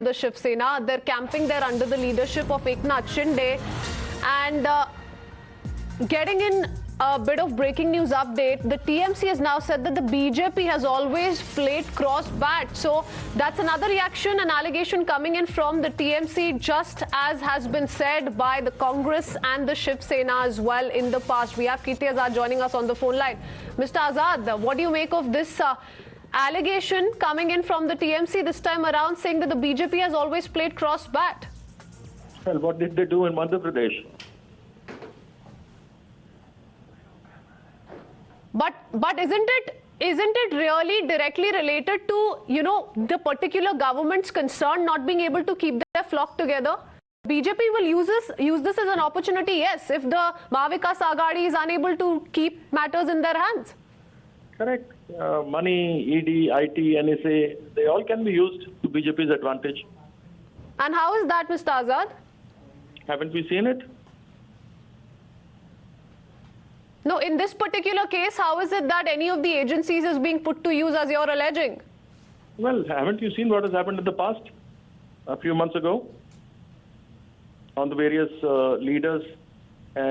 the Shiv Sena. They're camping there under the leadership of Eknath Shinde. And getting in a bit of breaking news update, the TMC has now said that the BJP has always played cross bat. So that's another reaction, an allegation coming in from the TMC, just as has been said by the Congress and the Shiv Sena as well in the past. We have Kirti Azad joining us on the phone line. Mr. Azad, what do you make of this allegation coming in from the TMC this time around, saying that the BJP has always played cross bat? Well, what did they do in Madhya Pradesh? But isn't it really directly related to, the particular government's concern not being able to keep their flock together? BJP will use this as an opportunity, yes, if the Mahavikas Aghadi is unable to keep matters in their hands. Correct. Money, ED, IT, NSA, they all can be used to BJP's advantage. And how is that, Mr. Azad? Haven't we seen it? No, in this particular case, how is it that any of the agencies is being put to use as you're alleging? Well, haven't you seen what has happened in the past? A few months ago, on the various leaders,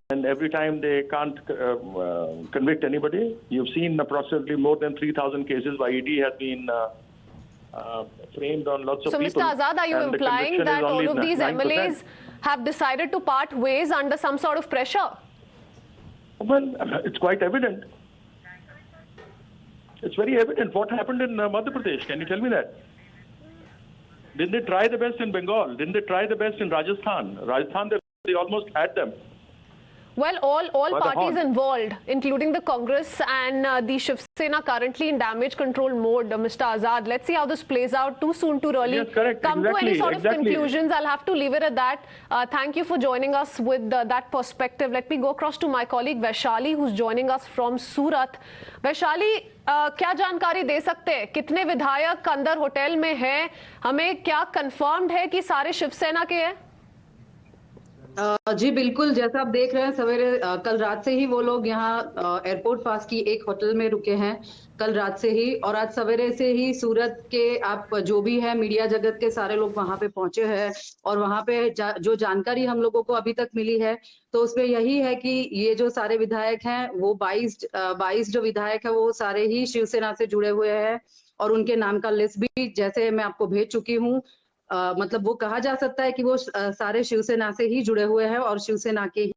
and every time they can't convict anybody. You've seen approximately more than 3,000 cases by ED has been framed on lots of people. So, Mr. Azad, are you implying that all of these 9%. MLAs have decided to part ways under some sort of pressure? Well, it's quite evident. It's very evident. What happened in Madhya Pradesh? Can you tell me that? Didn't they try the best in Bengal? Didn't they try the best in Rajasthan? Rajasthan, they almost had them. Well, all parties involved, including the Congress and the Shiv Sena, currently in damage control mode, Mr. Azad. Let's see how this plays out. Too soon to really come to any sort of conclusions. I'll have to leave it at that. Thank you for joining us with that perspective. Let me go across to my colleague Vaishali, who's joining us from Surat. Vaishali, क्या जानकारी दे सकते हैं? कितने विधायक अंदर hotel में हैं? हमें क्या कंफर्म्ड है कि सारे शिवसेना के हैं? जी बिल्कुल, जैसा आप देख रहे हैं, सवेरे कल रात से ही वो लोग यहाँ एयरपोर्ट पास की एक होटल में रुके हैं कल रात से ही, और आज सवेरे से ही सूरत के आप जो भी है मीडिया जगत के सारे लोग वहां पे पहुंचे हैं। और वहां पे जो जानकारी हम लोगों को अभी तक मिली है तो उसमें यही है कि ये जो सारे विधायक हैं वो 22 जो विधायक है वो सारे ही शिवसेना से जुड़े हुए हैं, और उनके नाम का लिस्ट भी जैसे मैं आपको भेज चुकी हूँ। मतलब वो कहा जा सकता है कि वो सारे शिवसेना से ही जुड़े हुए हैं और शिवसेना के ही।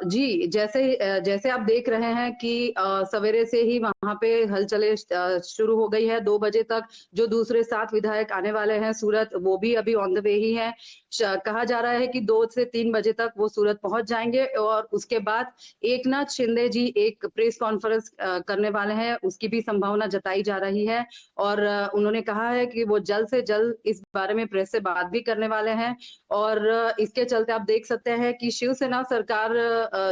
जी, जैसे आप देख रहे हैं कि सवेरे से ही वहां पे हलचलें शुरू हो गई है। 2 बजे तक जो दूसरे 7 विधायक आने वाले हैं सूरत, वो भी अभी ऑन द वे ही हैं। कहा जा रहा है कि 2 से 3 बजे तक वो सूरत पहुंच जाएंगे, और उसके बाद एकनाथ शिंदे जी एक प्रेस कॉन्फ्रेंस करने वाले हैं, उसकी भी संभावना जताई जा रही है। और उन्होंने कहा है कि वो जल्द से जल्द इस बारे में प्रेस से बात भी करने वाले हैं। और इसके चलते आप देख सकते हैं कि शिवसेना सरकार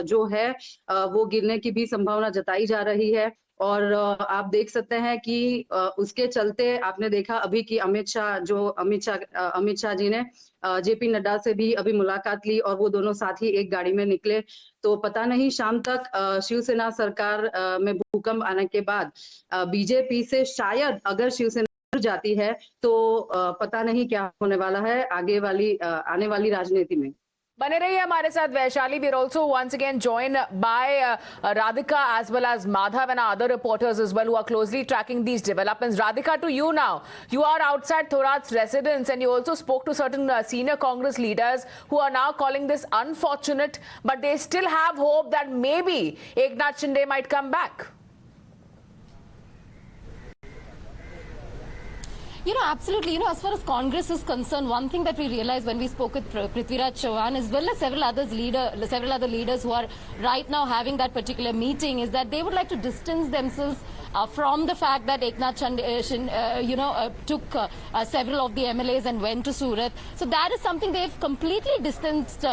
जो है वो गिरने की भी संभावना जताई जा रही है। और आप देख सकते हैं कि उसके चलते आपने देखा अभी कि अमित शाह जी ने जेपी नड्डा से भी अभी मुलाकात ली, और वो दोनों साथ ही एक गाड़ी में निकले। तो पता नहीं शाम तक शिवसेना सरकार में भूकंप आने के बाद बीजेपी से शायद अगर शिवसेना जुड़ जाती है तो पता नहीं क्या होने वाला है आने वाली राजनीति में। बने रहिए हमारे साथ Vaishali. We are also once again joined by Radhika as well as Madhav and other reporters as well who are closely tracking these developments. Radhika, to you now. You are outside Thorat's residence and you also spoke to certain senior Congress leaders who are now calling this unfortunate, but they still have hope that maybe Eknath Shinde might come back. Absolutely. As far as Congress is concerned, one thing that we realized when we spoke with Prithviraj Chauhan as well as several other leaders who are right now having that particular meeting is that they would like to distance themselves from the fact that Eknath Shinde, took several of the MLAs and went to Surat. So that is something they've completely distanced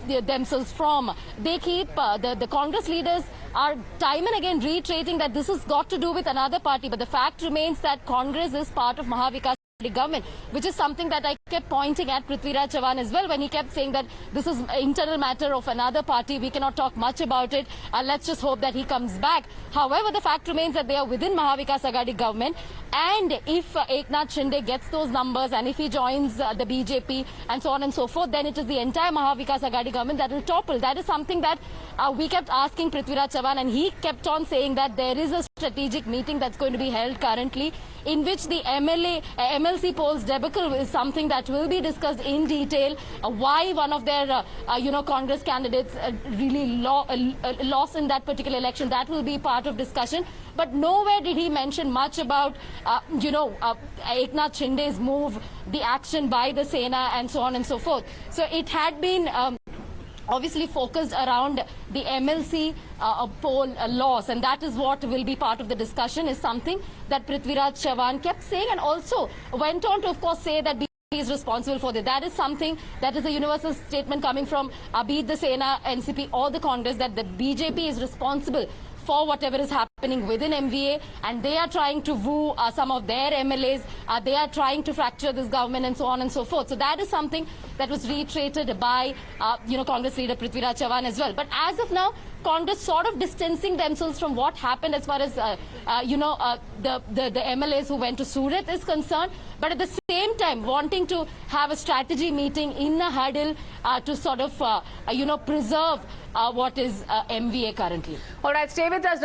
themselves from. They keep, the Congress leaders are time and again reiterating that this has got to do with another party. But the fact remains that Congress is part of Mahavikas government, which is something that I kept pointing at Prithviraj Chavan as well when he kept saying that this is an internal matter of another party. We cannot talk much about it. Let's just hope that he comes back. However, the fact remains that they are within Mahavikas Aghadi government, and if Eknath Shinde gets those numbers and if he joins the BJP and so on and so forth, then it is the entire Mahavikas Aghadi government that will topple. That is something that we kept asking Prithviraj Chavan, and he kept on saying that there is a strategic meeting that's going to be held currently, in which the MLC polls debacle is something that will be discussed in detail. Why one of their Congress candidates really lost in that particular election, that will be part of discussion. But nowhere did he mention much about Eknath Shinde's move, the action by the Sena, and so on and so forth. So it had been obviously focused around the MLC poll loss, and that is what will be part of the discussion, is something that Prithviraj Chavan kept saying, and also went on to, of course, say that BJP is responsible for this. That is something that is a universal statement coming from be it the Sena, NCP or the Congress, that the BJP is responsible for whatever is happening within MVA, and they are trying to woo some of their MLAs, they are trying to fracture this government, and so on and so forth. So that is something that was reiterated by Congress leader Prithviraj Chavan as well. But as of now, Congress sort of distancing themselves from what happened as far as the MLAs who went to Surat is concerned, but at the same time wanting to have a strategy meeting in a huddle to sort of preserve what is MVA currently. All right, stay with us.